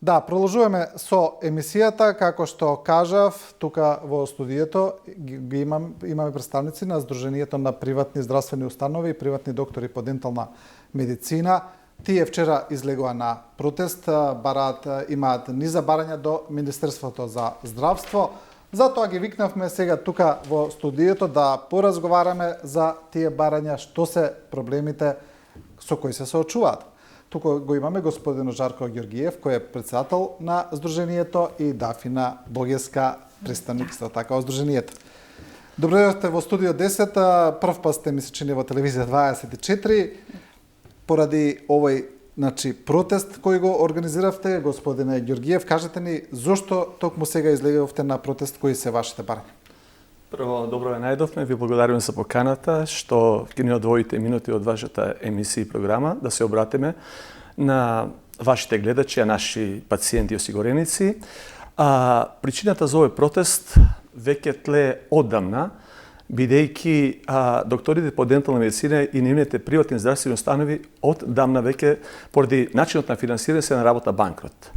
Да, продолжуваме со емисијата, како што кажав, тука во студиото имаме представници на Сдруженијето на приватни здравствени установи и приватни доктори по дентална медицина. Тие вчера излегува на протест, имаат низа барања до Министерството за здравство. Затоа ги викнавме сега тука во студиото да поразговараме за тие барања, што се проблемите со кои се соочуваат. Тука го имаме господин Жарко Георгиев, кој е председател на Сдруженијето, и Дафина Богеска, представник исто така од Сдруженијето. Добро дојдовте во студио 10, прв пат сте ми се чини во телевизија 24. Поради овој протест кој го организиравте, господине Георгиев, кажете ни зошто токму сега излегавте на протест, кои се вашите барања? Прво, добро ве најдовме, ви благодарувам за поканата, што ќе ни одвоите минути од вашата емисија и програма, да се обратиме на вашите гледачи, а наши пациенти и осигуреници. Причината за овој протест веќе тлее оддамна, бидејќи докторите по дентална медицина и нивните приватни здравствени установи оддамна веќе поради начинот на финансирање се на работа банкрот.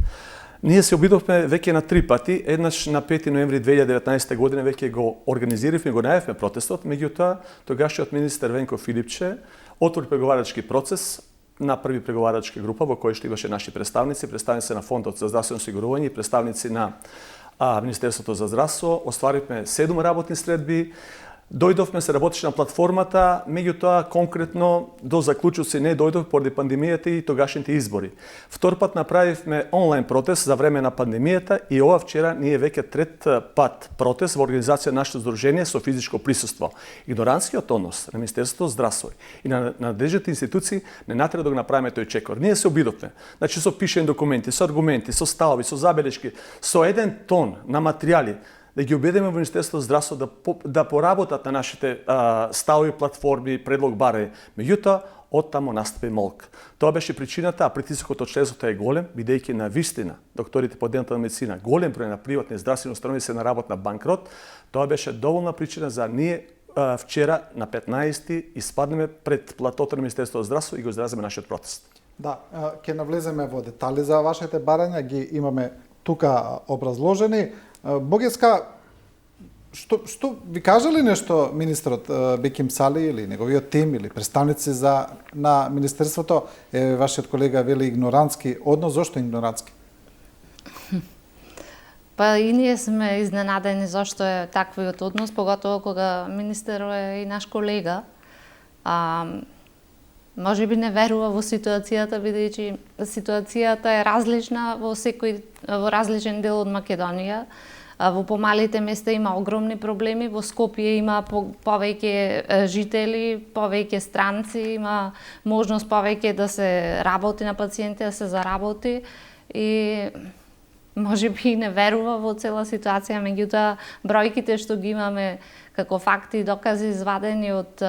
Ние се обидовме веќе на 3 пати, еднаш на 5 ноември 2019 година веќе го организиравме, го најавивме протестот, меѓутоа тогашниот министер Венко Филипче отвори преговарачки процес на први преговарачка група во кој што имаше наши представници на Фондот за здравствено осигурување и представници на Министерството за здравство. Остваривме 7 работни средби. Дојдовме, се работеше на платформата, меѓутоа конкретно до заклучоци не дојдов поради пандемијата и тогашните избори. Втор пат направивме онлайн протест за време на пандемијата и ова вчера ние веќе трет пат протест во организација на нашето здружение со физичко присуство. Игноранскиот однос на Министерството за здравство и на надлежните институции не натера да го направиме тој чекор. Ние се обидовме, со пишени документи, со аргументи, со ставови, со забелешки, со еден тон на материјали, да ги убедиме во Министерството за здравство да поработат на нашите ставови, платформи, предлог барање. Меѓутоа, оттамо настапи молк. Тоа беше причината, а притисокот од членството е голем, бидејќи на вистина докторите по дентална медицина, голем број на приватни здравствени установи се на работ на банкрот. Тоа беше доволна причина за ние вчера на 15-ти испаднеме пред платото на Министерството за здравство и го изразиме нашиот протест. Да, ќе навлеземе во детали за вашите барања, ги имаме тука образложени. Богеска, што ви кажали нешто министрот Беким Сали или неговиот тим или представници на министерството? Вашиот колега вели игнорантски однос. Зошто игнорантски? Па и ние сме изненадени зашто е таквиот однос, поготово кога министерот е и наш колега. Може би не верува во ситуацијата, бидејќи ситуацијата е различна во различен дел од Македонија. Во помалите места има огромни проблеми, во Скопје има повеќе жители, повеќе странци, има можност повеќе да се работи на пациенти, да се заработи и може би не верува во цела ситуација, меѓутоа бројките што ги имаме како факти и докази извадени од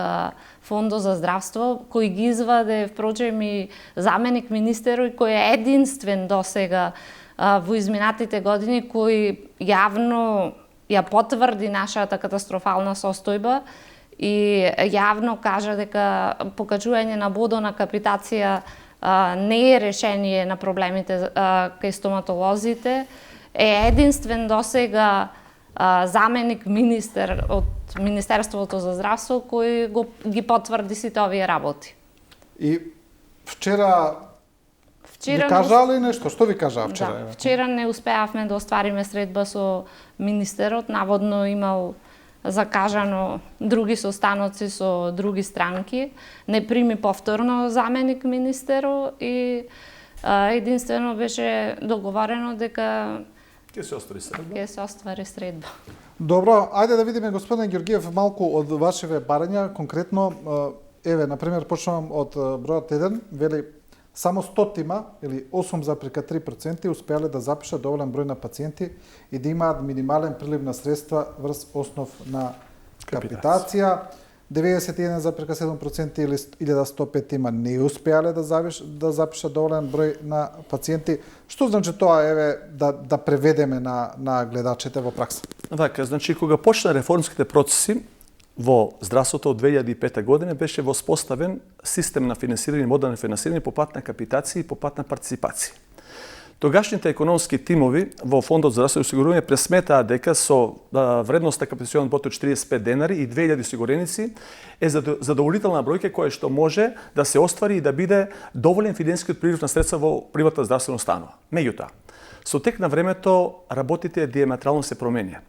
Фондот за здравство, кој ги изваде впрочем и заменик министерот, кој е единствен досега во изминатите години, кој јавно ја потврди нашата катастрофална состојба и јавно кажа дека покачување на бодона капитација не е решение на проблемите кај стоматолозите, е единствен досега заменик министер од Министерството за здравство кој ги потврди сите овие работи. И вчера ви кажа ли нешто? Што ви кажа вчера? Да, вчера не успеавме да оствариме средба со министерот, наводно имал закажано други состаноци со други странки, не прими повторно заменик министерот и единствено беше договорено дека ќе се оствари средба. Добро, ајде да видиме, господин Георгиев, малку од вашите барања, конкретно, например, почнувам од бројот 1, вели само 100 или 8,3% успеале да запишат доволен број на пациенти и да имаат минимален прилив на средства врз основ на капитација. 91,7% или 1105 не успеале да запишат доволен број на пациенти. Што значи тоа, да преведеме на гледачите во пракса? Така, значи кога почна реформските процеси во здравството од 2005 година беше воспоставен систем на финансирање, модел на финансирање по пат на капитација и по пат на партиципација. Тогашните економски тимови во Фондот за здравствено осигурување пресметаа дека со вредност на капитализацион бот од 45 денари и 2000 осигуреници е задоволителна бројка која што може да се оствари и да биде доволен финансискиот прилив на средства во приватна здравствена установа. Меѓутоа, со тек на времето работите диаметрално се променија.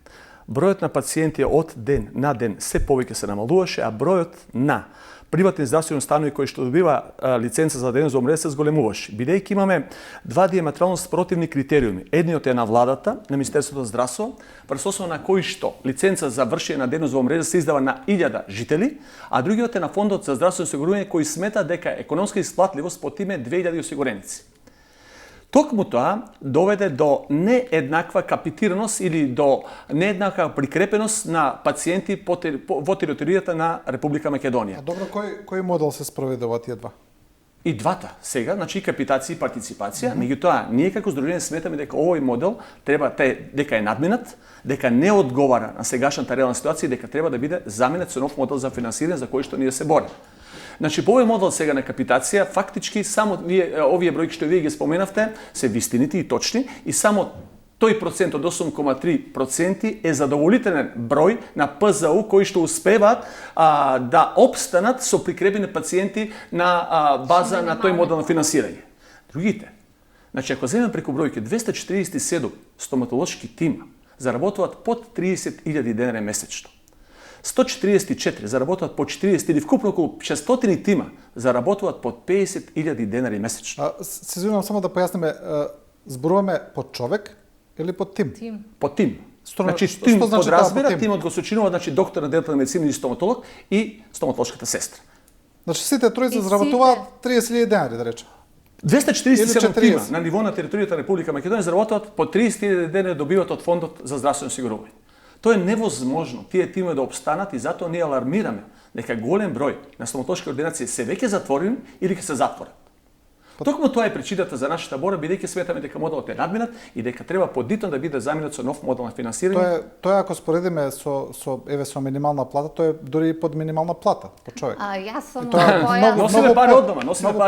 Бројот на пациенти од ден на ден се повеќе се намалуваше, а бројот на приватни здравствени установи кои што добива лиценца за дејност во мрежа се зголемуваше, бидејќи имаме два диаметрално спротивни критериуми. Едниот е на владата, на Министерството за здравство, врз основа на кој што лиценца за вршење на дејност во мрежа се издава на 1000 жители, а другиот е на Фондот за здравствено осигурување кој смета дека економска исплатливост по тиме 2000 осигуреници. Токму тоа доведе до нееднаква капитираност или до нееднаква прикрепеност на пациенти во територијата на Република Македонија. А добро, кој модел се спроведе во тие два? И двата сега, значи капитација и партиципација, меѓутоа ние како здружение сметаме дека овој модел дека е надминат, дека не одговара на сегашната реална ситуација и дека треба да биде заменет со нов модел за финансирање за кој што ние се бориме. Значи, по овој модел сега на капитација, фактички само овие бројки што вие ги споменавте се вистините и точни и само тој процент од 8,3% е задоволителен број на ПЗУ кои што успеваат да обстанат со прикрепени пациенти на база на тој модел на финансирање. Другите, значи ако земеме преку бројки 247 стоматолошки тима заработуваат под 30.000 денари месечно. 144 заработуваат по 40 или вкупно околу 600 тима заработуваат по 50.000 денари месечно. Се извинувам само да појасниме, зборуваме по човек или по тим? По тим. Значи што тим значи подразбира, тимот го сочинува, значи доктор на дентална медицина или стоматолог и стоматолошката сестра. Значи сите тројца заработуваат 30.000 денари, да речем. 247 тима на ниво на територијата на Република Македонија заработуваат по 30.000 денари добиваат од Фондот за здравствено осигурување. Тоа е невозможно тие тимови да обстанат и затоа ние алармираме дека голем број на стоматолошки ординации се веќе затворени или ќе се затворат. Токму тоа е причината за нашата борба, бидејќи сметаме дека моделот е надминат и дека треба подитно да биде заменет со нов модел на финансирање. Тоа ако споредиме со минимална плата, тоа е дури и под минимална плата по човек. Јас сум носиме пари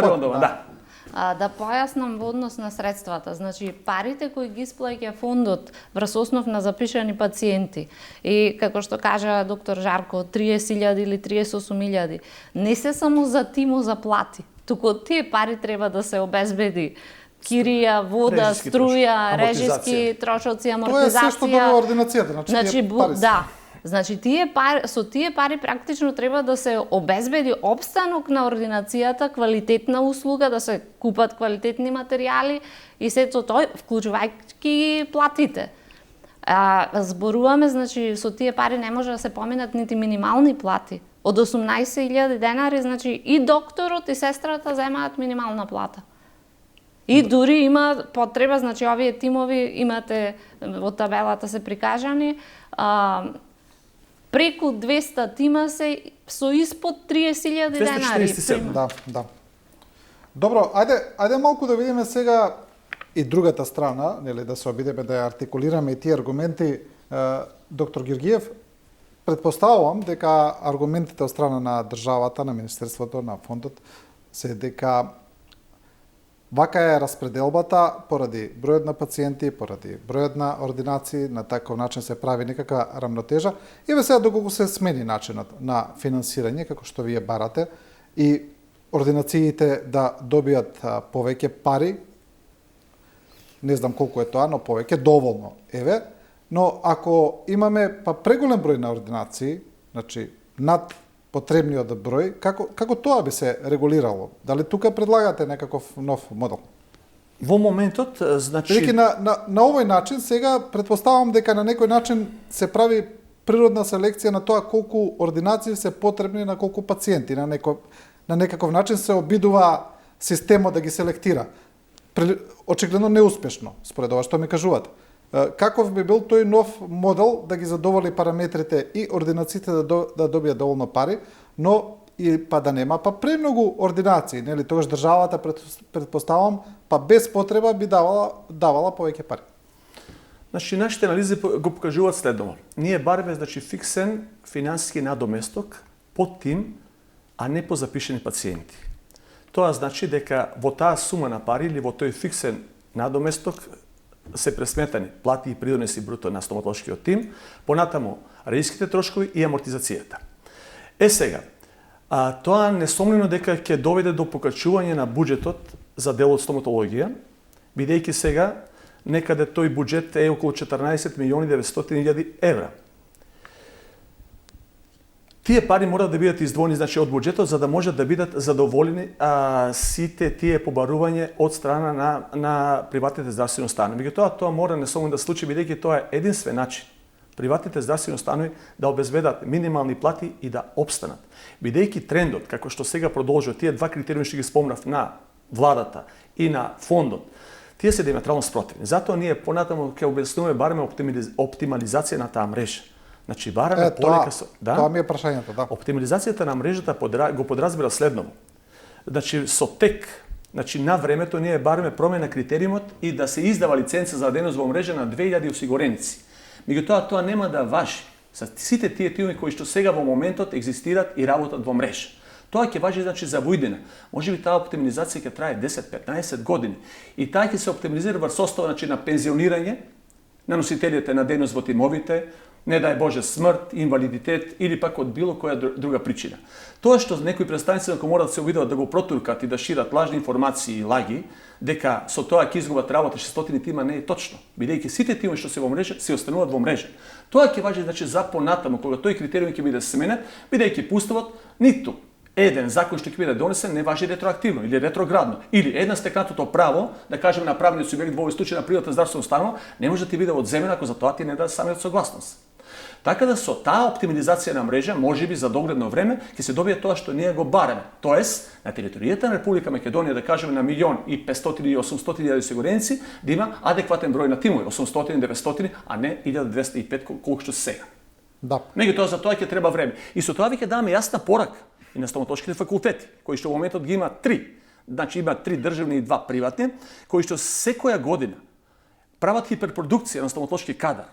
од дома, да. Да појаснам во однос на средствата. Значи, парите кои ги исплаќа фондот врз основ на запишани пациенти и, како што кажа доктор Жарко, 30.000 или 38.000, не се само за тимо за плати, туку тие пари треба да се обезбеди кирија, вода, струја, режиски трошоци, амортизација. Тоа е се што добива ординацијата, значи пари. Да. Значи, со тие пари практично треба да се обезбеди опстанок на ординацијата, квалитетна услуга, да се купат квалитетни материјали и сето тоа, вклучувајќи платите. Зборуваме, значи, со тие пари не може да се поминат нити минимални плати. Од 18.000 денари, значи, и докторот и сестрата земаат минимална плата. И дури има потреба, значи, овие тимови, имате во табелата се прикажани, преку 200 тима се со испод 30.000 денари. 247. Да. Добро, ајде малку да видиме сега и другата страна, нели, да се обидеме да ја артикулираме и тие аргументи. Доктор Георгиев, претпоставувам дека аргументите од страна на државата, на Министерството, на фондот, се дека вака е распределбата поради бројот на пациенти, поради бројот на ординации, на таков начин се прави некаква рамнотежа. И ве сега доколку се смени начинот на финансирање, како што вие барате, и ординациите да добијат повеќе пари, не знам колку е тоа, но повеќе, доволно, еве, но ако имаме преголем број на ординации, значи над потребниот број, како тоа би се регулирало? Дали тука предлагате некаков нов модел? Во моментот, значи... Бидејќи на овој начин, сега предпоставам дека на некој начин се прави природна селекција на тоа колку ординации се потребни на колку пациенти. На некаков начин се обидува системот да ги селектира. Очигледно неуспешно, според ова што ми кажувате. Каков би бил тој нов модел да ги задоволи параметрите и ординациите да добијат доволно пари, но и да нема премногу ординации, нели, тогаш државата, предпоставам, без потреба би давала повеќе пари. Значи, нашите анализи го покажуваат следно. Ние бараме, значи, фиксен финансиски надоместок по тим, а не по запишени пациенти. Тоа значи дека во таа сума на пари или во тој фиксен надоместок се пресметани плати и придонеси бруто на стоматолошкиот тим, понатаму риските трошкови и амортизацијата. Сега, тоа несомнено дека ќе доведе до покачување на буџетот за делот стоматологија, бидејќи сега некаде тој буџет е околу 14 милиони 900 илјади евра. Тие пари мора да бидат издвоени, значи, од буџетот за да можат да бидат задоволени сите тие побарување од страна на приватните здравствени установи. Меѓутоа, тоа мора несомнено да случи, бидејќи тоа е единствен начин приватните здравствени установи да обезбедат минимални плати и да опстанат. Бидејќи трендот, како што сега продолжува, тие два критериуми што ги спомнав на владата и на фондот, тие се диаметрално спротивни. Затоа ние понатаму ќе објаснуваме бареме оптимализација на таа мрежа. Значи бараме полека Тоа ми е прашањето, да. Оптимализацијата на мрежата го подразбира следново. Значи со тек, значи на времето ние бараме промена критериумот и да се издава лиценца за дејност во мрежа на 2000 осигуреници. Меѓутоа тоа нема да важи за сите тие тими кои што сега во моментот екзистират и работат во мрежа. Тоа ќе важи, значи, за војдина. Можеби таа оптимализација ќе трае 10-15 години и таа ќе се оптимализира врз основа, значи, на пензионирање на носителите на дејност во тимовите, не дај Боже смрт, инвалидитет или пак од било која друга причина. Тоа што некои представници ако морат да се обидуваат да го протуркат и да шират лажни информации и лаги, дека со тоа ќе изгубат работа 600 тима, не е точно, бидејќи сите тими што се во мрежа се остануваат во мрежа. Тоа ќе важи, значи, за понатаму кога тој критериум ќе биде сменет, бидејќи пуставот ниту еден закон што ќе биде донесен не важи ретроактивно или ретроградно, или една стекнатото право, да кажеме на правниот субјект во овој случај на приватна здравствена установа, не може да ти биде одземено ако за тоа ти не даде самиот согласност. Така да со таа оптимализација на мрежа, можеби за догledно време, ќе се добие тоа што ние го бараме. Тоест, на територијата на Република Македонија, да кажеме на 1.500.000 и 800.000 осигуреници, да има адекватен број на тимови, 800-900, а не 1205 колку што се сега. Да. Меѓутоа за тоа ќе треба време. И со тоа ви ќе даваме јасна порака и на стоматолошките факултети, кои што во моментот ги има 3. Значи има 3 државни и 2 приватни, кои што секоја година прават хиперпродукција на стоматолошки кадар.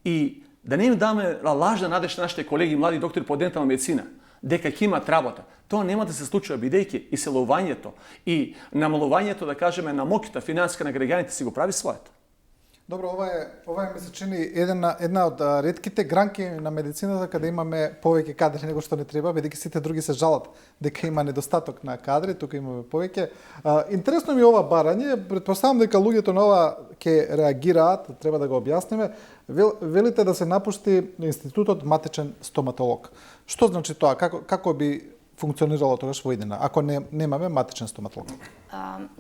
И да не им даме лажна надеж на нашите колеги млади доктори по дентална медицина, дека ќе имат работа. Тоа нема да се случува, бидејќи иселувањето и намалувањето, да кажеме, на моките финансиска на граѓаните си го прави своето. Добро, ова е ми се чини една од ретките гранки на медицината каде имаме повеќе кадри него што не треба, бидејќи сите други се жалат дека има недостаток на кадри, тука имаме повеќе. Интересно ми е ова барање, претпоставам дека луѓето на ова ќе реагираат, треба да го објасниме. Велите да се напушти институтот матичен стоматолог. Што значи тоа? Како би функционирало тогаш во иднина, ако немаме матичен стоматолог?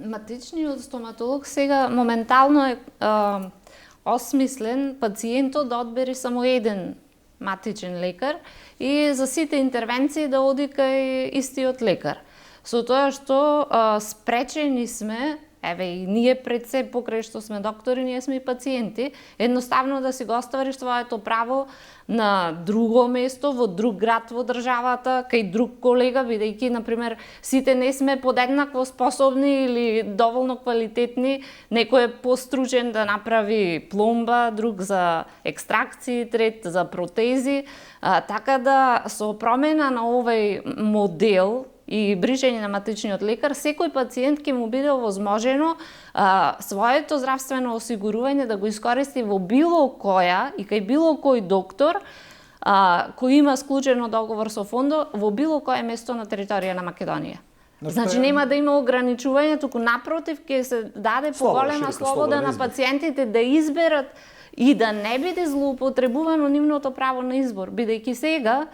Матичниот стоматолог сега моментално е осмислен пациентот да одбери само еден матичен лекар и за сите интервенции да оди кај истиот лекар. Со тоа што спречени сме, еве и ние пред се покрај што сме доктори, ние сме и пациенти, едноставно да си го оставиш своето право на друго место, во друг град во државата, кај друг колега, бидејќи, например, сите не сме подеднакво способни или доволно квалитетни. Некој е постручен да направи пломба, друг за екстракции, трет за протези. Така да, со промена на овој модел и брижење на матичниот лекар, секој пациент ќе му биде овозможено своето здравствено осигурување да го искористи во било која и кај било кој доктор кој има склучено договор со фондот во било кое место на територија на Македонија. Значи нема да има ограничување, туку напротив ќе се даде поголема слобода на пациентите да изберат и да не биде злоупотребувано нивното право на избор, бидејќи сега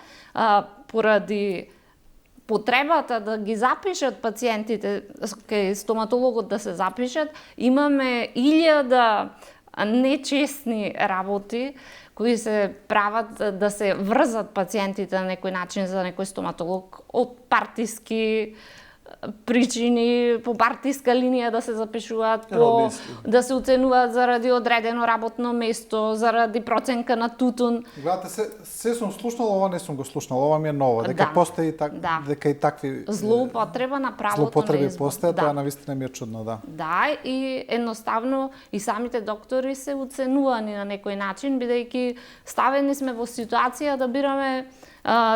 поради потребата да ги запишат пациентите, кај стоматологот да се запишат, имаме 1000 нечестни работи кои се прават да се врзат пациентите на некој начин за некој стоматолог од партиски причини, по партиска линија да се запишуваат, да се оценуваат заради одредено работно место, заради проценка на тутун. Гледате, се сум слушнала, ова не сум го слушнала, ова ми е ново, дека постои дека и такви злоупотреба на правото на избор. Злоупотреби постојат, тоа навистина ми е чудно, да. Да, и едноставно и самите доктори се оценувани на некој начин, бидејќи ставени сме во ситуација да бираме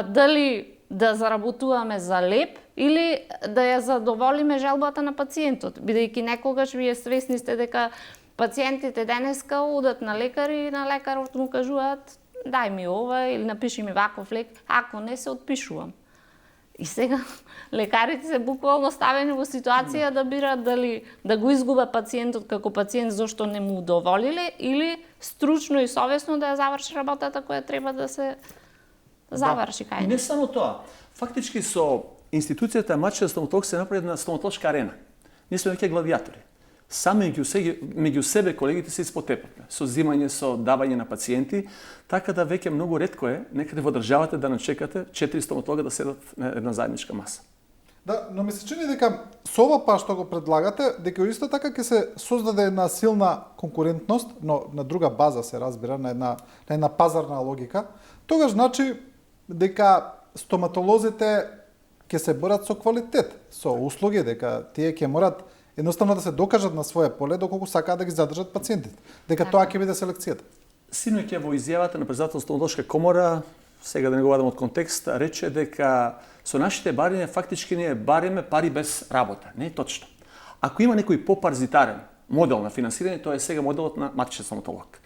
дали да заработуваме за леп или да ја задоволиме желбата на пациентот, бидејќи некогаш вие свесни сте дека пациентите денеска одат на лекари и на лекарот му кажуваат дај ми ова или напиши ми ваков лек, ако не се отпишувам. И сега лекарите се буквално ставени во ситуација да бираат дали да го изгуба пациентот како пациент зашто не му удоволиле или стручно и совесно да ја заврши работата која треба да се заврши кај И не само тоа. Фактички со институцијата Матичен стоматолог се направи една стоматолошка арена. Ние сме веќе гладијатори. Сами меѓу себе колегите се испотепавме, со зимање, со давање на пациенти, така да веќе многу ретко е некаде во државата да начекате 4 стоматолога да седат на една заедничка маса. Да, но ми се чини дека со ова па што го предлагате, дека исто така ќе се создаде една силна конкурентност, но на друга база се разбира, на една пазарна логика. Тогаш значи дека стоматолозите ќе се борат со квалитет, со услуги, дека тие ќе морат едноставно да се докажат на своје поле доколку сакаат да ги задржат пациентите. Дека тоа ќе биде селекцијата. Синоќа во изјавата на председател стоматолошка комора, сега да не го вадам од контекст, рече дека со нашите барења фактички ние бареме пари без работа. Не е точно. Ако има некој попарзитарен модел на финансирање, тоа е сега моделот на матичен стоматолог.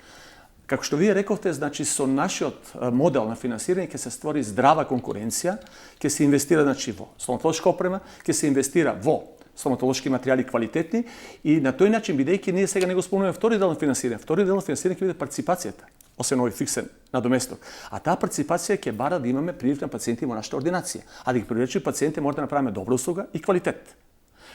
Како што вие рековте, значи со нашиот модел на финансирање ќе се створи здрава конкуренција, ќе се инвестира значи во стоматолошка опрема, ќе се инвестира во стоматолошки материјали квалитетни и на тој начин, бидејќи ние сега не го спомнуваме втори дел на финансирање. Втори дел на финансирање ќе биде партиципацијата, освен овој фиксен надоместок. А таа партиципација ќе бара да имаме прилив на пациенти во нашата ординација. А да ги привлечеме пациенти може да направиме добра услуга и квалитет.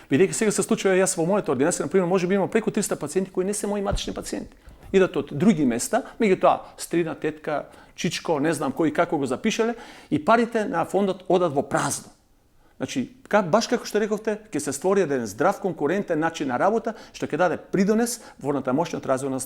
Бидејќи сега се случува јас во мојата ординација, например, може би имам преку 300 пациенти кои не се мои матични пациенти. Идат од други места, меѓутоа стрина, тетка, чичко, не знам кој како го запишале и парите на фондот одат во празно. Значи, баш како што рековте, ќе се створи еден здрав конкурентен начин на работа што ќе даде придонес во натамошниот развој на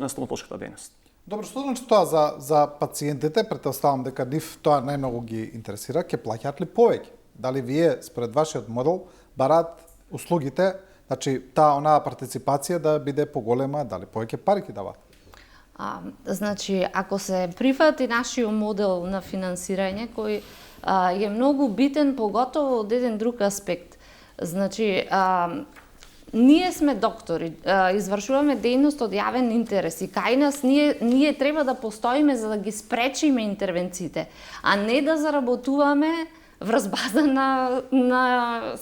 стоматолошката дејност. Добро, што значи тоа за пациентите? Претпоставам дека нив тоа најмногу ги интересира, ќе плаќаат ли повеќе? Дали вие според вашиот модел бараат услугите, значи таа онаа партиципација да биде поголема, дали повеќе пари ќе даваат? Значи, ако се прифати нашиот модел на финансирање кој е многу битен, поготово од еден друг аспект. Значи, ние сме доктори, извршуваме дејност од јавен интерес и кај нас ние треба да постоиме за да ги спречиме интервенциите, а не да заработуваме врз база на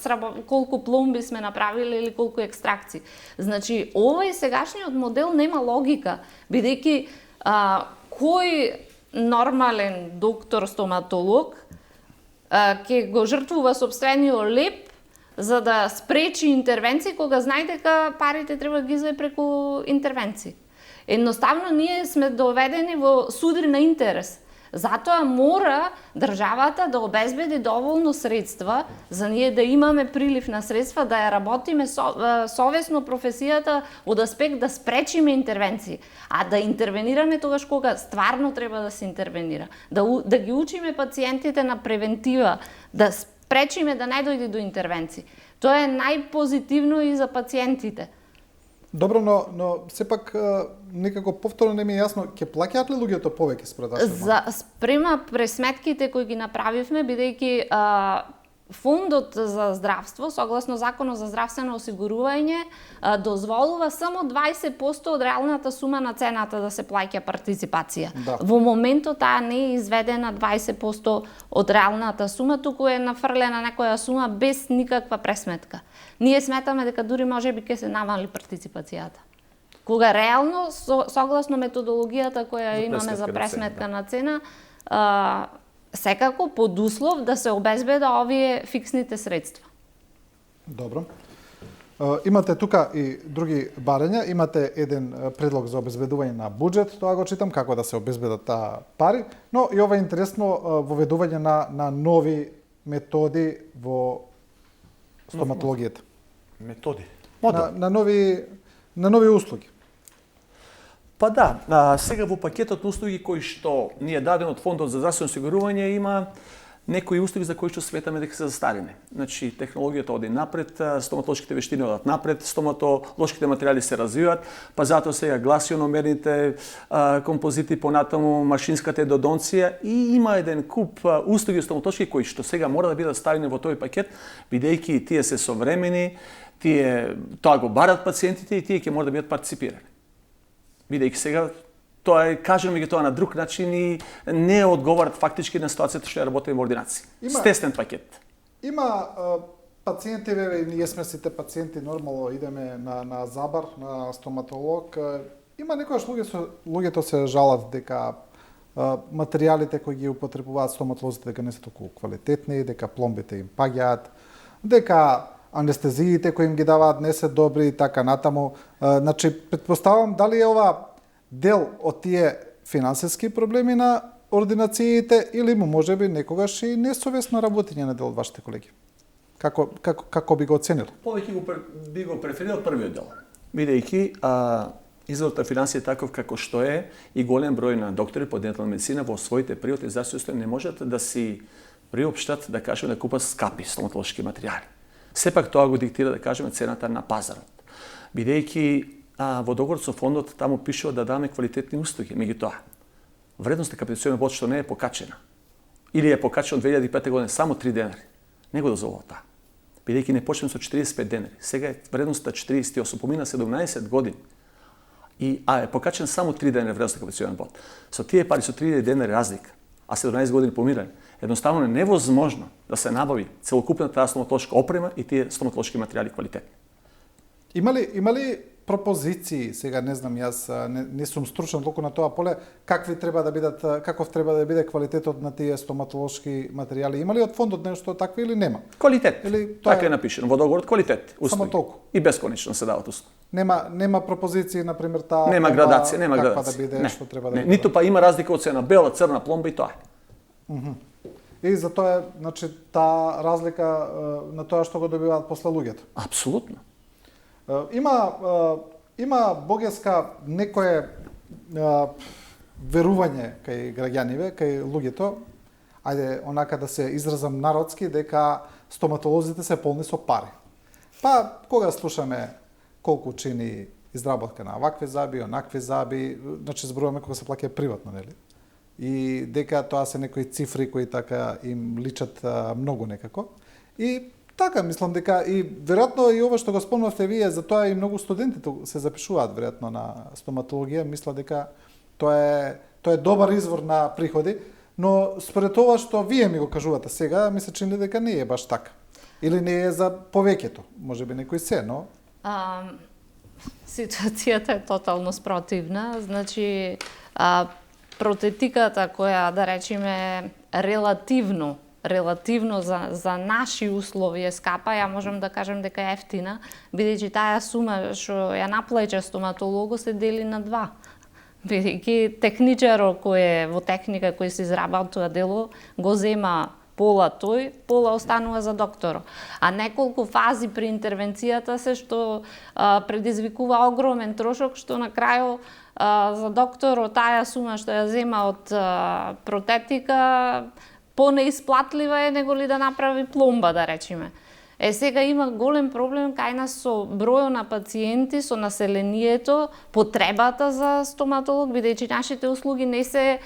колку пломби сме направили или колку екстракции. Значи, овој сегашниот модел нема логика, бидејќи кој нормален доктор стоматолог ќе го жртвува сопствениот леп за да спречи интервенции кога знае дека парите треба да ги извади преку интервенции. Едноставно ние сме доведени во судрин на интерес. Затоа мора државата да обезбеди доволно средства за ние да имаме прилив на средства, да ја работиме совесно професијата од аспект да спречиме интервенции, а да интервенираме тогаш кога стварно треба да се интервенира. Да ги учиме пациентите на превентива, да спречиме да не дојде до интервенции. Тоа е најпозитивно и за пациентите. Добро, но сепак некако повторно не ми е јасно, ќе плаќаат ли луѓето повеќе според вас? Спрема пресметките кои ги направивме, бидејќи Фондот за здравство, согласно Законот за здравствено осигурување, дозволува само 20% од реалната сума на цената да се плаќа партиципација. Да. Во моментот таа не е изведена 20% од реалната сума, туку е нафрлена некоја сума без никаква пресметка. Ние сметаме дека дури можеби ќе се намали партиципацијата. Кога реално, согласно методологијата која имаме за пресметка на цена, секако под услов да се обезбеда овие фиксните средства. Добро. Имате тука и други барања, имате еден предлог за обезбедување на буџет, тоа го читам како да се обезбедат таа пари, но и ова е интересно воведување на нови методи во стоматологијата. Методи. На нови услуги. Па да, сега во пакетот на услуги кој што ни е даден од Фондот за здравствено осигурување има некои услуги за кои што сметаме дека се застарени. Значи, технологијата оди напред, стоматолошките вештини одат напред, стоматолошките материјали се развиваат, па затоа сега гласиономерните композити, понатаму машинската едодонција и има еден куп услуги стоматолошки кои што сега мора да бидат ставени во тој пакет, бидејќи тие се современи, тоа го барат пациентите и тие ќе мора да бидат партиципирани. Бидејќи сега тоа е, кажеме ги тоа на друг начин и не одговарат фактички на ситуацијата што ја работиме во ординација. Стеснен пакет. Има пациенти, ние сме сите пациенти, нормално идеме на забар, на стоматолог. Има некојаш луѓето се жалат дека материјалите кои ги употребуваат стоматолозите дека не се толку квалитетни, дека пломбите им паѓаат, дека анестезиите кои им ги даваат не се добри и така натаму. Значи, претпоставам дали е ова дел од тие финансиски проблеми на ординациите или можеби некогаш и несовесно работење на дел од вашите колеги? Како би го оценил? Повеќе би го преферирал првиот дел. Бидејќи изворот на финансија е таков како што е и голем број на доктори по дентална медицина во своите приватни здравствени установи не можат да си приопштат, да кажеме, да купат скапи стоматолошки материјали. Сепак тоа го диктира, да кажеме, цената на пазарот. Бидејќи во договорот со фондот таму пишува да даме квалитетни услуги, меѓутоа вредноста капитализацијен бод што не е покачена или е покачена од 2005 година само 3 денари, не го дозволува таа. Бидејќи не почнем со 45 денари, сега е вредноста 48, помина 17 години. И е покачен само 3 денари вредноста капитализацијен бод. Со тие пари, со 3 денари разлика, а 17 години помирани, едноставно е невозможно да се набави целокупната стоматолошка опрема и тие стоматолошки материјали квалитетни. Има ли пропозиции, сега не знам, јас не сум стручен толку на тоа поле, каков треба да биде квалитетот на тие стоматолошки материјали? Има ли од фондот нешто такво или нема? Квалитет. Така е напишено во договорот, квалитет. Само толку. И бесконечно се дават услуги. Нема пропозиции, на пример, таа нема градација, нема каква градација. да биде, што треба да биде. Ниту па има разлика од цена бела, црна пломба и тоа. И затоа е, значи, таа разлика на тоа што го добиваат после луѓето. Апсолутно. Има богеска некое верување кај граѓаниве, кај луѓето, ајде онака да се изразам народски, дека стоматолозите се полни со пари. Па кога слушаме колку чини изработка на вакви заби, онакви заби, значи зборуваме кога се плаќа приватно, нели? И дека тоа се некои цифри кои така им личат многу некако. И така, мислам дека и веројатно и ова што го спомнавте вие, затоа и многу студенти се запишуваат веројатно на стоматологија, мисла дека тоа е добар извор на приходи, но според ова што вие ми го кажувате сега, ми се чини дека не е баш така. Или не е за повеќето, можеби некој се, но ситуацијата е тотално спротивна, значи протетиката која, да речеме, релативно за наши услови е скапа, ја можам да кажем дека е ефтина, бидејќи таа сума што ја наплаќа стоматолого се дели на два. Бидејќи техничарот кој е во техника кој се изработува дело го зема пола тој, пола останува за докторот. А неколку фази при интервенцијата се што предизвикува огромен трошок што на крајот за докторот таа сума што ја зема од протетика понеисплатлива е него ли да направи пломба, да речеме. Сега има голем проблем кај нас со бројот на пациенти, со населението, потребата за стоматолог, бидејќи нашите услуги не се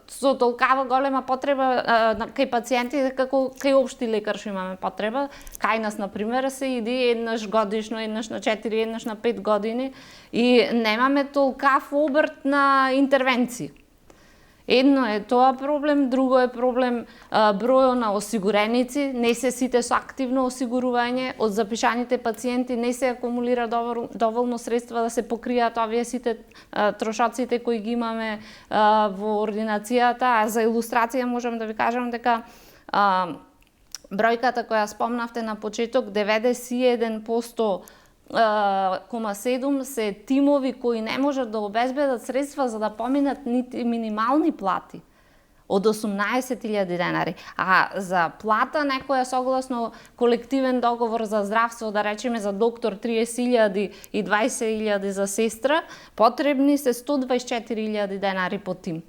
со толкава голема потреба кај пациенти како кај општи лекар што имаме потреба. Кај нас, например, се иди еднаш годишно, еднаш на 4, еднаш на 5 години и немаме толкав обрт на интервенции. Едно е тоа проблем, друго е проблем бројот на осигуреници, не се сите со активно осигурување, од запишаните пациенти не се акумулира доволно средства да се покријат овие сите трошоците кои ги имаме во ординацијата, а за илустрација можам да ви кажам дека бројката која спомнавте на почеток, 91,7% се тимови кои не можат да обезбедат средства за да поминат нити минимални плати од 18.000 денари. А за плата некоја согласно колективен договор за здравство, да речеме за доктор 30.000 и 20.000 за сестра, потребни се 124.000 денари по тим.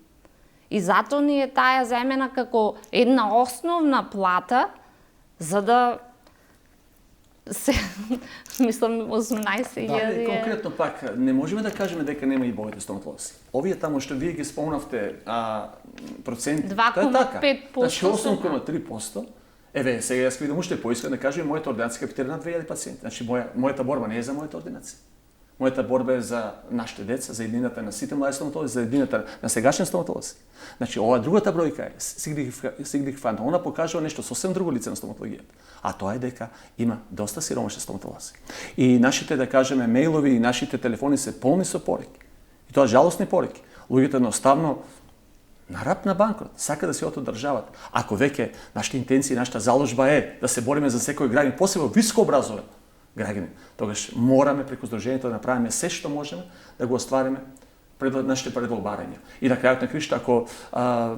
И затоа ни е таа земена како една основна плата за да се мислам 18.000 Да, е... конкретно пак не можеме да кажеме дека нема и богати стоматолози. Овие таму што вие ги спомнавте проценти, тоа е така. 2,5%. Значи 8,3%. Еве, сега јас видам уште поискам да кажем мојата ординација капитира на 2000 пациенти. Значи мојата борба не е за мојата ординација. Мојата борба е за нашите деца, за едината на сите млади стоматолози, за едината на сегашни стоматолози. Значи, ова другата бројка е сигнификантна. Она покажува нешто сосем друго лице на стоматологијата. А тоа е дека има доста сиромашни стоматолози. И нашите, да кажеме, мејлови и нашите телефони се полни со пореки. И тоа жалосни пореки. Луѓето едноставно на рап на банкрот, сака да се од државата. Ако веќе нашите интенции, нашата заложба е да се бориме за секој граѓанин, посебно високообразован граѓанин, тогаш мораме преку здружението да направиме се што можеме да го оствариме пред нашите предолбарања. И на крајот на кришта, ако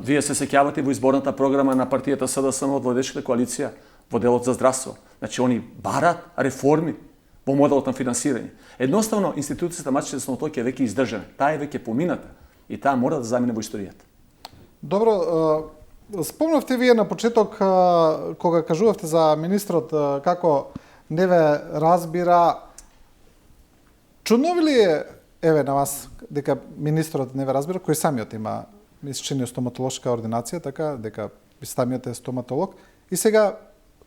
вие се сеќавате во изборната програма на партијата СДСМ од владеечката коалиција во делот за здравство, значи они барат реформи во моделот на финансирање. Едноставно институцијата мачите стоматологија е веќе издржана, таа е веќе помината и таа мора да замине во историјата. Добро, спомнавте вие на почеток кога кажувавте за министрот како не ве разбира. Чудно ви ли е, еве на вас, дека министрот не ве разбира, кој самиот има исчинија стоматолошка ординација, така, дека самиот е стоматолог, и сега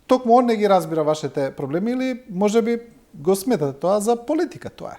токму он не ги разбира вашите проблеми или можеби го сметате тоа за политика, тоа е?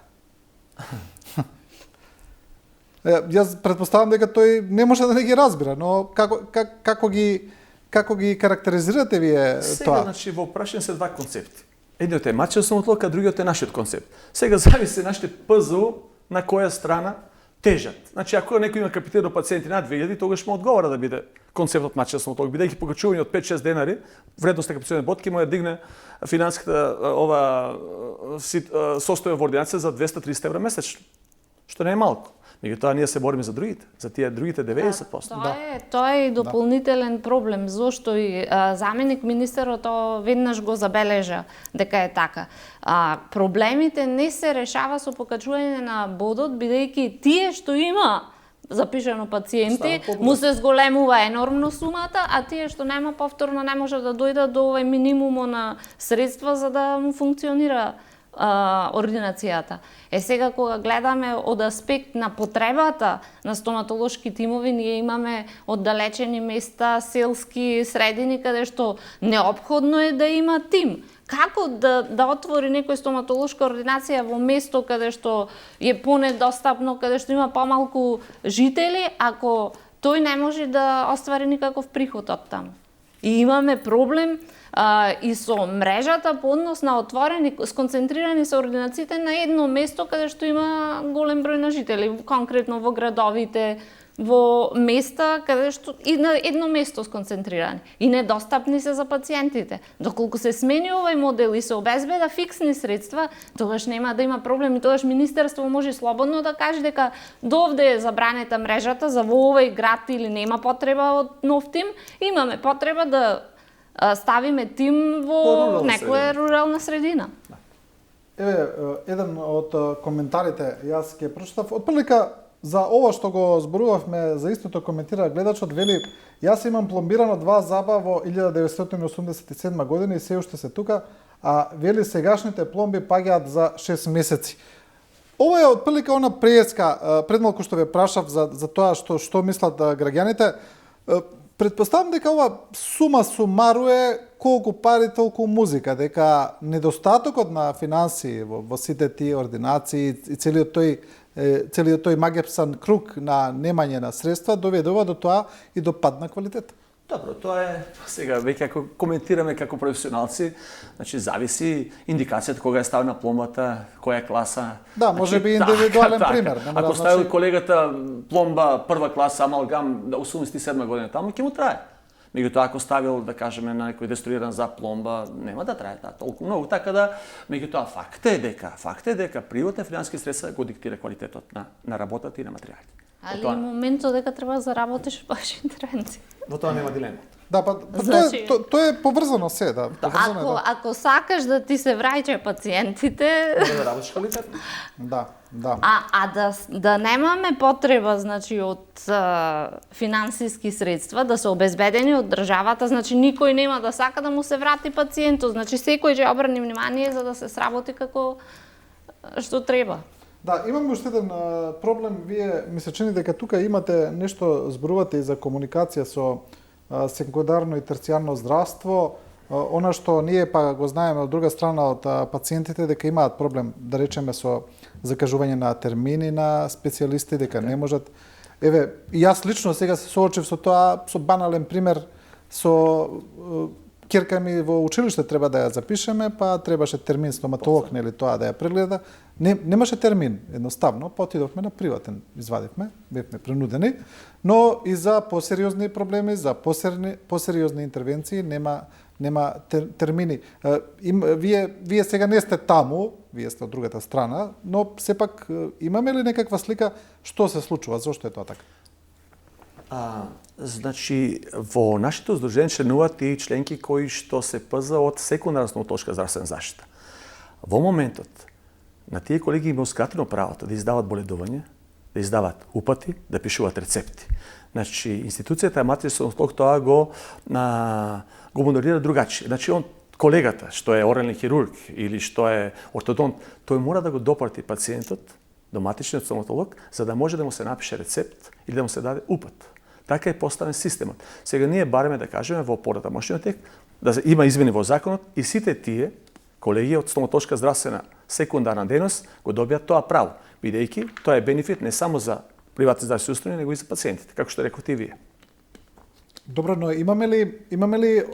Јас претпоставам дека тој не може да не ги разбира, но како ги карактеризирате вие Сега, тоа? значи, во прашање се два концепти. Едниот е мачиот стоматолог, а другиот е нашиот концепт. Сега зависи нашите ПЗУ на која страна тежат. Значи, ако некој има капитирано пациенти над 2000, тогаш му одговара да биде концептот мачиот стоматолог, бидејќи покачување од 5-6 денари, вредност на капитирани бодки му ја дигне финансиската состојба во ординација за 230 евра месечно, што не е малку. Меѓутоа ние се бориме за другите, за тие другите 90%. Тоа е и дополнителен проблем, зашто и заменик министерот веднаш го забележа дека е така. Проблемите не се решава со покачување на бодот, бидејќи тие што има запишано пациенти, му се зголемува енормно сумата, а тие што нема повторно не може да дојдат до овој минимумо на средства за да му функционира ординацијата. Сега кога гледаме од аспект на потребата на стоматолошки тимови, ние имаме оддалечени места, селски средини каде што неопходно е да има тим. Како да отвори некој стоматолошка ординација во место каде што е понедостапно, каде што има помалку жители, ако тој не може да оствари никаков приход од таму? И имаме проблем и со мрежата по однос на отворени, сконцентрирани се ординациите на едно место каде што има голем број на жители, конкретно во градовите, во места каде што и на едно место сконцентрирани и недостапни се за пациентите. Доколку се смени овој модел и се обезбеда фиксни средства, тогаш нема да има проблем и тогаш министерство може слободно да каже дека довде е забранета мрежата за во овој град или нема потреба од нов тим, имаме потреба да ставиме тим во некоја рурална средина. Еве, еден од коментарите, јас ќе прочитав, отприлика за ова што го зборувавме, за истото коментира гледачот, вели, јас имам пломбирано 2 заба во 1987 година и се уште се тука, а вели сегашните пломби паѓаат за 6 месеци. Ова е отприлика она преска, предмалку што ве прашав за тоа што мислат граѓаните. Предпоставам дека ова сума сумару е колку пари толку музика, дека недостатокот на финансии во сите тие ординации и целиот тој магепсан круг на немање на средства доведува до тоа и до пад на квалитет. Добро, тоа е сега веќе ако коментираме како професионалци, значи зависи индикацијата кога е ставена пломбата, која класа. Да, може би индивидуален пример. Ако ставил колегата пломба прва класа амалгам 87 година таму ќе му трае. Меѓутоа ако ставил да кажеме на некој деструиран за пломба, нема да трае толку многу, така да меѓутоа факт е дека приватни финансиски средства го диктира квалитетот на работата и на материјалите. Али и моментот дека треба да заработиш баш интервенција. Во тоа нема дилема. Да, па Значи- тоа е поврзано се, да. Поврзано е, да. Ако сакаш да ти се враќа пациентите, Мора да работиш квалитетно. Да. да немаме потреба, значи, од финансиски средства, да се обезбедени од државата, значи никој нема да сака да му се врати пациентот, значи секој ќе обрани внимание за да се сработи како што треба. Да, имаме уште еден проблем. Вие ми се чини дека тука имате нешто, зборувате и за комуникација со секундарно и терцијарно здравство. Она што ние па го знаеме од друга страна од пациентите дека имаат проблем, да речеме, со закажување на термини на специјалисти, дека не можат. Еве, и јас лично сега се соочив со тоа, со банален пример, со ќерка ми во училиште треба да ја запишеме, па требаше термин стоматолог, нели, тоа да ја прегледа. Немаше термин, едноставно, па отидовме на приватен, извадивме, бевме принудени, но и за посериозни проблеми, за посериозни интервенции нема термини. Вие сега не сте таму, вие сте од другата страна, но сепак имаме ли некаква слика што се случува, зошто е тоа така? Значи, во нашето здружение членуваат и членки кои што се ПЗ од секундарна стоматолошка здравствена заштита. Во моментот, на тие колеги има ускратено правото да издават боледување, да издават упати, да пишуваат рецепти. Значи, институцијата аматирски стоматолог тоа го модерира другачи. Значи, колегата, што е орален хирург или што е ортодонт, тој мора да го допрати пациентот до матичниот стоматолог, за да може да му се напише рецепт или да му се даде упат. Така е поставен системот. Сега ние бареме да кажеме во понатамошниот тек да има измени во законот и сите тие колеги од стоматолошка здравствена секундарна дейност го добијат тоа право, бидејќи тоа е бенефит не само за приватни здравствени установи, него и за пациентите, како што рековте и вие. Добро, но имаме ли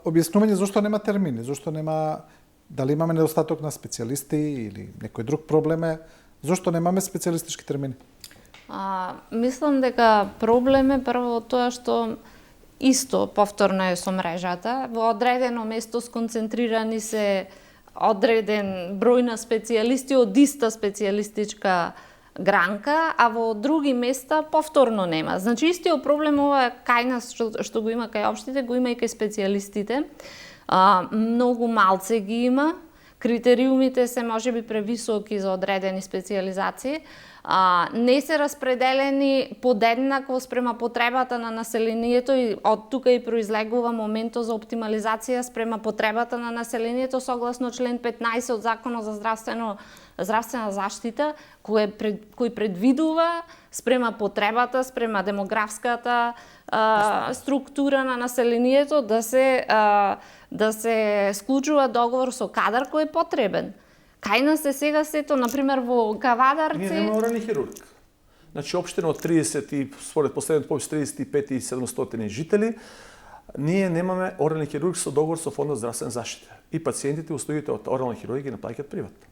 објаснување зошто нема термини, зошто нема, дали имаме недостаток на специјалисти или некој друг проблем е, зошто немаме специјалистички термини? Мислам дека проблем е прво тоа што исто повторно е со мрежата. Во одредено место сконцентрирани се одреден број на специјалисти од иста специјалистичка гранка, а во други места повторно нема. Значи истиот проблем ова кај нас што го има кај општите, го има и кај специјалистите. Многу малце ги има. Критериумите се можеби превисоки за одредени специјализации. Не се распределени подеднакво спрема потребата на населението и од тука и произлегува моментот за оптимализација спрема потребата на населението согласно член 15 од Законот за здравствена заштита, кој предвидува спрема потребата, спрема демографската структура на населението да се склучува договор со кадар кој е потребен. Кај нас е сега сето, например, во Кавадарци... Ние немаме орален хирург. Значи, општина од 30 и, според последниот попис, 35.700 жители, ние немаме орален хирург со договор со Фондот за здравствена заштита. И пациентите, услугите од орална хирургија ги наплаќаат приватно.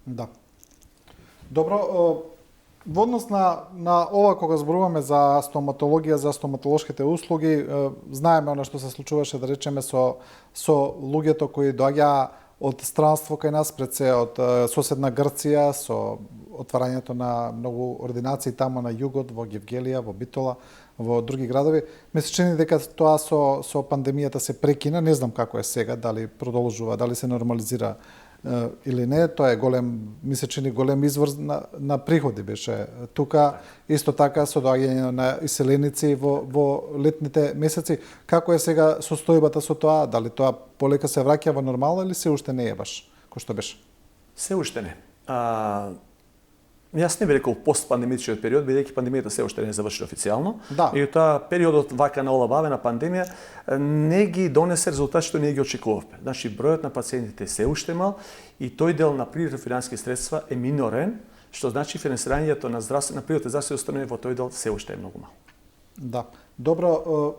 Да. Добро, во однос на ова кога зборуваме за стоматологија, за стоматолошките услуги, знаеме она што се случуваше, да речеме, со луѓето кои доаѓаа од странство кај нас, пред се од соседна Грција, со отварањето на многу ординации тамо на југот, во Гевгелија, во Битола, во други градови. Ме се чини дека тоа со пандемијата се прекина, не знам како е сега, дали продолжува, дали се нормализира или не, тоа е голем, ми се чини голем извор на приходи беше тука, исто така со доаѓање на иселеници во летните месеци. Како е сега состојбата со тоа? Дали тоа полека се враќа во нормала или се уште не е баш кој што беше? Се уште не. Јас не би рекол постпандемичниот период, бидејќи пандемијата се уште не е завршена официјално. Да. И тоа периодот вака на олабавена пандемија не ги донесе резултат што ние ги очекувавме. Значи бројот на пациентите се уште мал и тој дел на природни финансиски средства е минорен, што значи финансирањето на природните здравствени установи во тој дел се уште е многу мал. Да. Добро,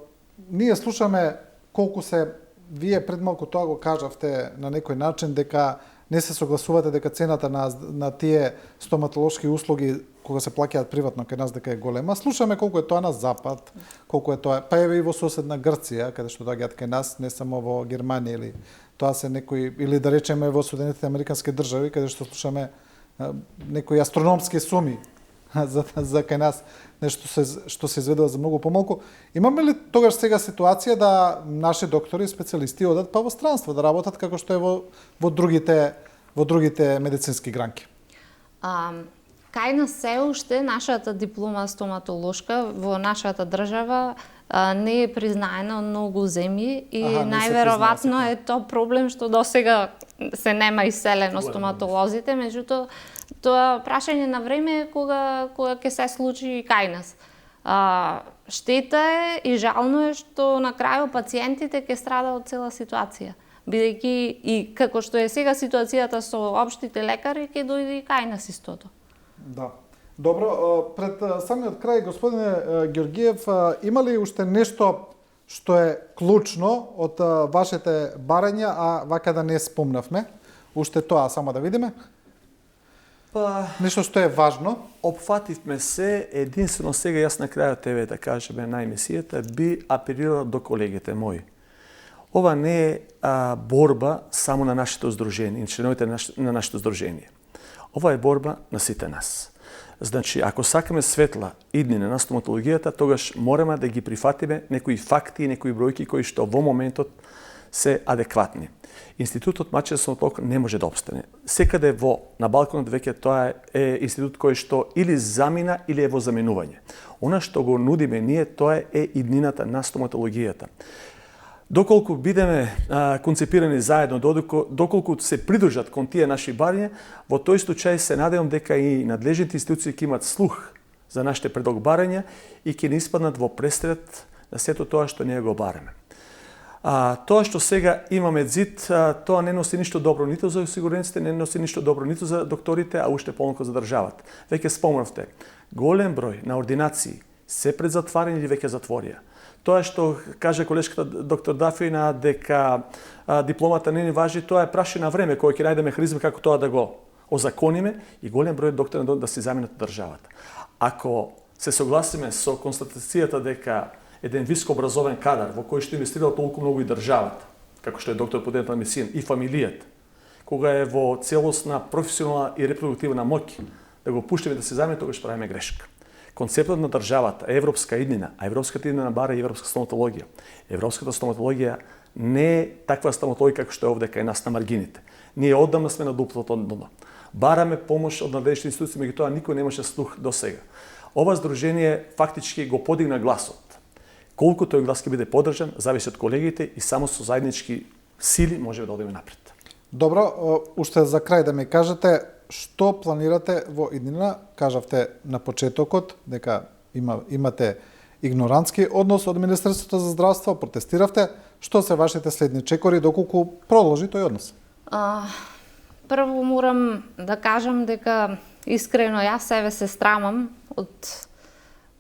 ние слушаме колку се, вие пред малку тоа го кажавте на некој начин дека не се согласувате дека цената на тие стоматолошки услуги кога се плаќаат приватно кај нас дека е голема. Слушаме колку е тоа на запад, колку е тоа, па еве и во соседна Грција, каде што доаѓаат кај нас, не само во Германија или тоа се некои, или да речеме во Соединетите Американски држави, каде што слушаме некои астрономски суми за кај нас нешто што се изведува за многу помалку. Имаме ли тогаш сега ситуација да наши доктори и специјалисти одат па во странство да работат како што е во другите медицински гранки? Кај нас се уште нашата диплома стоматолошка во нашата држава не е признаена од многу земји и најверојатно е тоа проблем што досега се нема иселено стоматолозите, меѓутоа тоа прашање на време е кога ќе се случи и кај нас. Штета е и жално е што на крајот пациентите ќе страдаат од цела ситуација, бидејќи и како што е сега ситуацијата со општите лекари ќе дојде и кај нас истото. Да. Добро, пред самиот крај, господине Ѓоргиев, има ли уште нешто што е клучно од вашите барања, а вака да не спомнавме? Уште тоа само да видиме. Нешто што е важно. Опфативме се, единствено сега јас на крајот тебе да кажеме на емисијата би апелирал до колегите мои. Ова не е борба само на нашето здружение, и членовите на нашето здружение. Ова е борба на сите нас. Значи, ако сакаме светла иднина на стоматологијата, тогаш мораме да ги прифатиме некои факти и некои бројки кои што во моментот се адекватни. Институтот Мачедонски стоматолог не може да обстане. Секаде на Балканот веќе тоа е институт кој што или замина или е во заменување. Она што го нудиме ние, тоа е иднината на стоматологијата. Доколку бидеме концепирани заедно, доколку се придружат кон тие наши барања, во тој случај се надевам дека и надлежните институции ќе имат слух за нашите предлог барања и ќе не испаднат во престрет на сето тоа што ние го бараме. Тоа што сега имаме ЗИД, тоа не носи ништо добро ниту за осигурениците, не носи ништо добро ниту за докторите, а уште помалку за државата. Веќе спомнавте, голем број на ординации се пред затварање или веќе затворија. Тоа што каже колешката доктор Дафина дека дипломата не ни важи, тоа е прашање на време кој ќе најде механизми како тоа да го озакониме и голем број доктори да се заменат од државата. Ако се согласиме со констатацијата дека еден високо образован кадар во кој што инвестирал толку многу и државата, како што е доктор по дентална медицина и фамилијата, кога е во целосна професионална и репродуктивна моќ, да го пуштиме да се замени, тогаш правиме грешка. Концептот на државата е европска иднина, а европската иднина бара и европска стоматологија. Европската стоматологија не е таква стоматологија како што е овде кај нас на маргините. Ние оддамна сме на дуплото дно. Бараме помош од надлежните институции, меѓутоа никој немаше слух до сега. Ова здружение фактички го подигна гласот. Колку тој глас ќе биде поддржан, зависи од колегите и само со заеднички сили можеме да одиме напред. Добро, уште за крај да ми кажете што планирате во иднина? Кажавте на почетокот дека имате игнорантски однос од Министерството за здравство, протестиравте. Што се вашите следни чекори доколку продолжи тој однос? Прво морам да кажам дека искрено јас себе се срамам од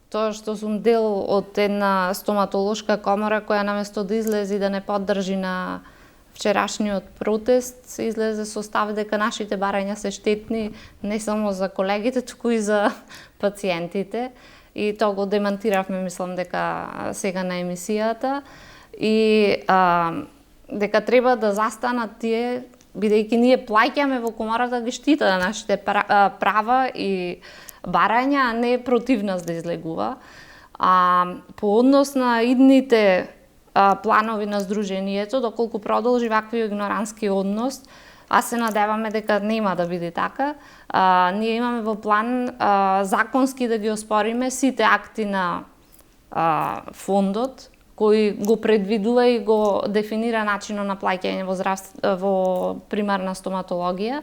тоа што сум дел од една стоматолошка комора која наместо да излезе и да не поддржи на вчерашниот протест, излезе со став дека нашите барања се штетни не само за колегите, туку и за пациентите. И тоа го демантиравме, мислам, дека сега на емисијата. И дека треба да застанат тие, бидејќи ние плаќаме во комората да ги штитат нашите права и барања, а не против нас да излегува. По однос на идните планови на здружението, доколку продолжи вакви игнорантски однос, аз се надеваме дека нема да биде така. Ние имаме во план законски да ги оспориме сите акти на фондот, кој го предвидува и го дефинира начинот на плаќање во примарна стоматологија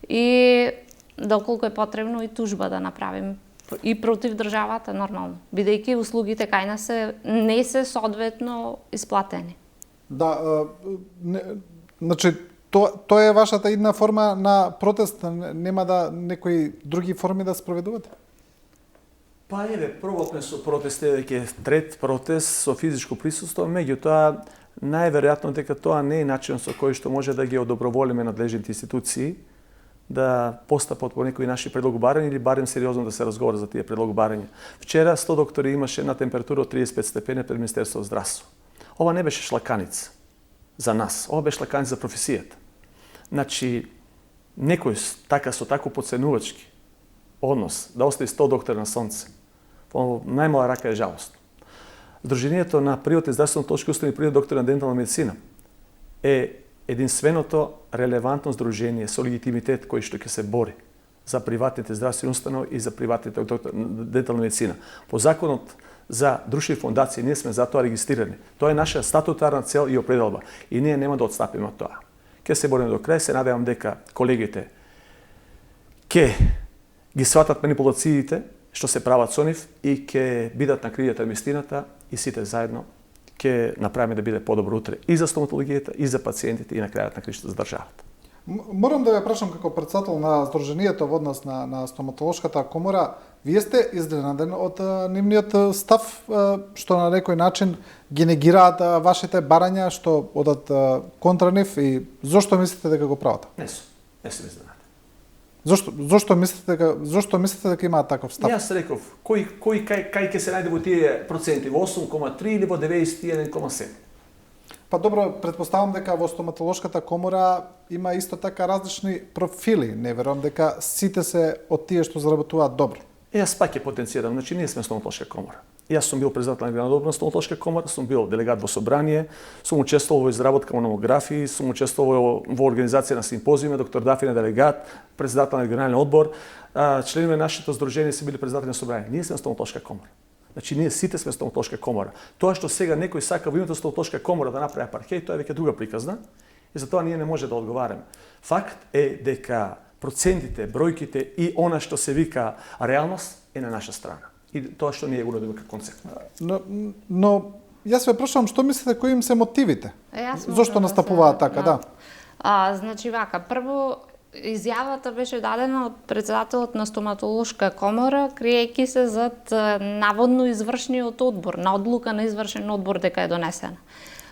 и доколку е потребно и тужба да направим и против државата, нормално, бидејќи услугите кај нас не се соодветно исплатени. Да, значи тоа е вашата идна форма на протест, нема да некои други форми да спроведувате? Па еве, пробавме со протест, дека е трет протест со физичко присуство, меѓутоа најверојатно дека тоа не е начин со кој што може да ги одоброволиме надлежните институции да постапат по некои наши предлогобарања или барем сериозно да се разговара за тие предлогобарања. Вчера 100 доктори имаше на температура од 35 степени пред Министерството за здравство. Ова не беше шлаканица за нас, ова беше шлаканица за професијата. Значи, некој така со тако подценувачки однос, да остави 100 доктора на сонце. По најмала рака е жалост. Сдруженијето на приватни здравствено-толшки установи и доктори на дентална медицина е единственото релевантно сдружение со легитимитет кој што ќе се бори за приватните здравствени установи и за приватните дентална медицина. По законот за друштвени фондации ние сме за тоа регистрирани. Тоа е наша статутарна цел и определба и ние нема да отстапиме од тоа. Ќе се бориме до крај, се надевам дека колегите ќе ги сватат манипулациите што се прават со нив и ќе бидат на кривијата на вистината и сите заедно ќе направиме да биде подобро утре и за стоматологијата, и за пациентите, и на крајот на крајшта за државата. Морам да ве прашам како председател на Сдруженијето во однос на стоматолошката комора, вие сте изненаден од нивниот став што на некој начин ги негираат вашите барања, што одат контра нив и зошто мислите дека го прават? Не сум изненадан. Зошто мислите дека имаат таков став? Јас реков, кој кај ќе се најде во тие проценти, во 8,3 или во 91,7? Па добро, претпоставам дека во стоматолошката комора има исто така различни профили. Не верувам дека сите се од тие што заработуваат добро. Јас пак ќе потенцирам, значи ние сме стоматолошка комора. Јас сум бил председател на Грана Добра стоматолошка комора, сум бил делегат во собрание, сум учествувал во изработка на монографии, сум учествувал во организација на симпозиуми, доктор Дафин е делегат, председател на регионален одбор, членови на нашето здружение се били председатели на собрание. Ние сме стоматолошка комора. Значи ние сите сме стоматолошка комора. Тоа што сега некој сака во името стоматолошка комора да направи апартеид, тоа е веќе друга приказна и затоа ние не може да одговараме. Факт е дека процентите, бројките и она што се вика реалност е на наша страна. И тоа што ние го нудиме како концепт. Но јас ве прашувам што мислите кои им се мотивите? Зошто настапуваат така, да? Значи вака, прво изјавата беше дадена од председателот на стоматолошка комора, криејќи се зад наводно извршниот одбор, на одлука на извршен одбор дека е донесена.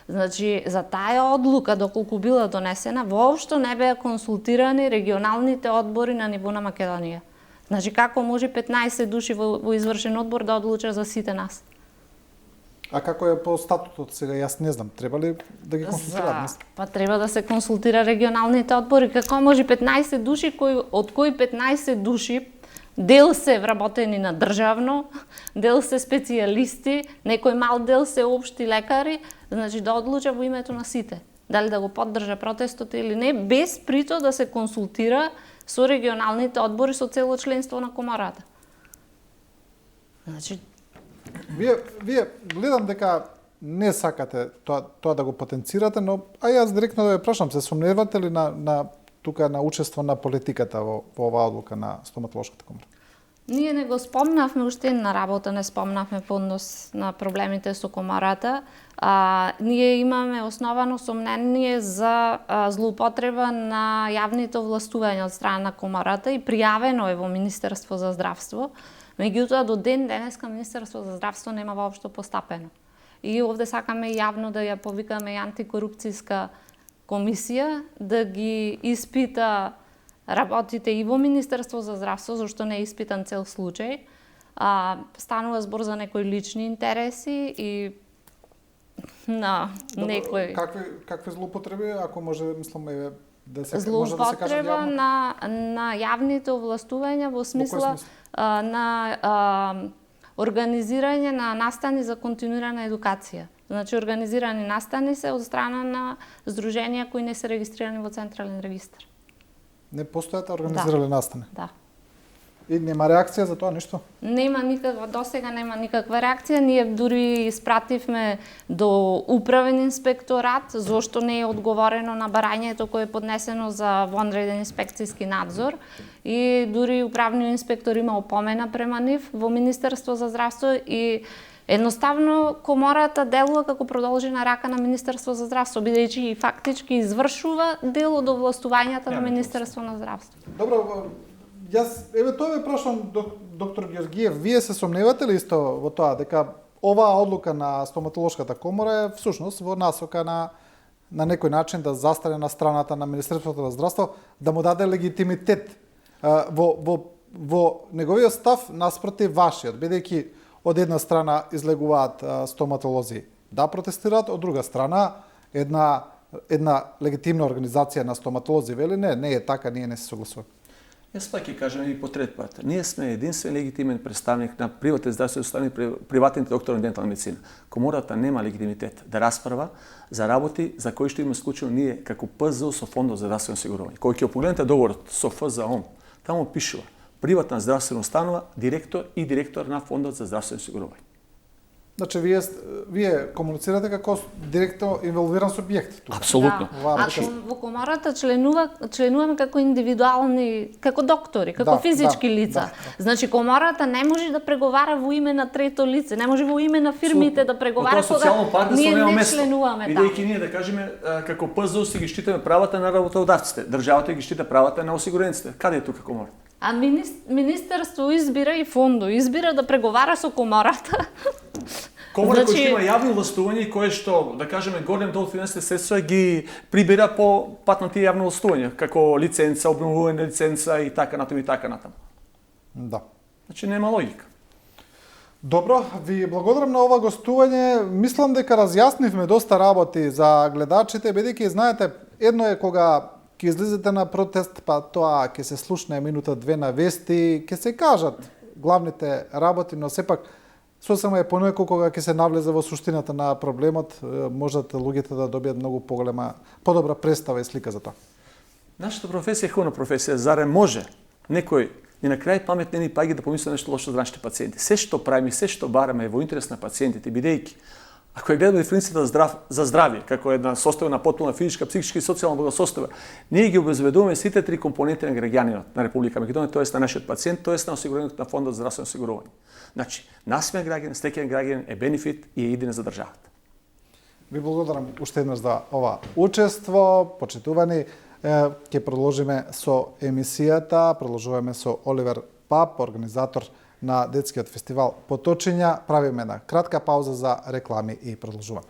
Значи, за таа одлука, доколку била донесена, воопшто не беа консултирани регионалните одбори на ниво на Македонија. Значи, како може 15 души во извршен одбор да одлучат за сите нас? А како е по статутот сега, јас не знам, треба ли да ги консултираат? Па треба да се консултира регионалните одбори. Како може 15 души, од кои 15 души дел се вработени на државно, дел се специјалисти, некој мал дел се општи лекари, значи да одлуча во името на сите. Дали да го поддржа протестот или не, без прито да се консултира со регионалните одбори, со цело членство на комората. Значи, Вие гледам дека не сакате тоа да го потенцирате, но јас директно да ве прашам, се сомневате ли на тука на учество на политиката во оваа одлука на стоматолошката комора? Ние не го спомнавме уште на работа, не спомнавме по однос на проблемите со комората. Ние имаме основано сомнение за злоупотреба на јавните овластувања од страна на комората и пријавено е во Министерство за здравство. Меѓутоа, до ден денеска Министерство за здравство нема воопшто постапено. И овде сакаме јавно да ја повикаме и антикорупцијска комисија да ги испита работите и во Министерство за здравство, зашто не е испитан цел случај. Станува збор за некои лични интереси и на некој... Какви злоупотреби, ако може, мислам, да се злоупотреба на јавните овластувања во смисла на организирање на настани за континуирана едукација. Значи, организирани настани се од страна на здруженија кои не се регистрирани во Централен регистар. Не постојат организирани настани? Да. И нема реакција за тоа ништо? Нема никаква, досега нема никаква реакција. Ние дури испративме до управен инспекторат, зошто не е одговорено на барањето кое е поднесено за вонреден инспекцијски надзор. И дури управниот инспектор има опомена према нив во Министерство за здравство и едноставно комората делува како продолжена рака на Министерство за здравство, бидејќи и фактички извршува дел од овластувањата на Министерство на здравство. Добро, јас тоа ве прашувам, доктор Георгиев, вие се сомневате ли исто во тоа дека оваа одлука на стоматолошката комора е всушност во насока на некој начин да застане на страната на Министерството на здравство, да му даде легитимитет во неговиот став наспроти вашиот, бидејќи од една страна излегуваат стоматолози да протестираат, од друга страна една легитимна организација на стоматолози вели не е така, ние не се согласуваме. Јас пак ќе кажам и по трет пат. Ние сме единствен легитимен представник на приватните здравствени установи, приватните доктори на дентална медицина. Комората нема легитимитет да расправа за работи за кои што има исклучено ние како ПЗО со Фондот за здравствено осигурување. Кога ќе погледнете договорот со ФЗО, таму пишува приватна здравствена установа, директор и директор на Фондот за здравствено осигурување. Значи, вие комуницирате како директно инволвиран субјект тука. Апсолутно. Да. Во комората членуваме како индивидуални, како доктори, како физички лица. Значи комората не може да преговара во име на трето лице, не може во име на фирмите да преговара кога ние не членуваме. Бидејќи ние да кажеме како ПЗО си ги штитиме правата на работодавците, државата ги штита правата на осигурениците. Каде е тука комората? А министерство избира и фондо избира да преговара со комората. Комора кој што има јавно властување и кое што, да кажеме, голем дел финансите средства ги прибира по пат на тие јавно властувања, како лиценца, обновување лиценца и така натаму и така натаму. Да. Значи нема логика. Добро, ви благодарам на ова гостување. Мислам дека разјаснивме доста работи за гледачите, бидејќи знаете, едно е кога ќе излезете на протест, па тоа ќе се слушне минута-две на вести, ќе се кажат главните работи, но сепак сосема е понекогу кога ќе се навлезе во суштината на проблемот, можат луѓето да добијат многу подобра представа и слика за тоа. Нашата професија е хубава професија, зарем може некој и на крај памет не ни паѓа да помисли нешто лошо за нашите пациенти. Се што правиме, се што бараме е во интерес на пациентите, бидејќи ако ја гледаме дефиницијата за здравје, како една состојба на потполна физичка, психичка и социјална благосостојба, ние ги обезбедуваме сите три компоненти на граѓанинот на Република Македонија, тоест на нашиот пациент, тоест на осигуреникот на Фондот за здравствено осигурување. Значи, насмеен граѓанин, стекен граѓанин е бенефит и е идеја за државата. Ви благодарам уште еднаш за ова учество, почитувани. Ќе продолжиме со емисијата, продолжуваме со Оливер Пап, организатор на детскиот фестивал Поточиња. Правиме една кратка пауза за реклами и продолжуваме.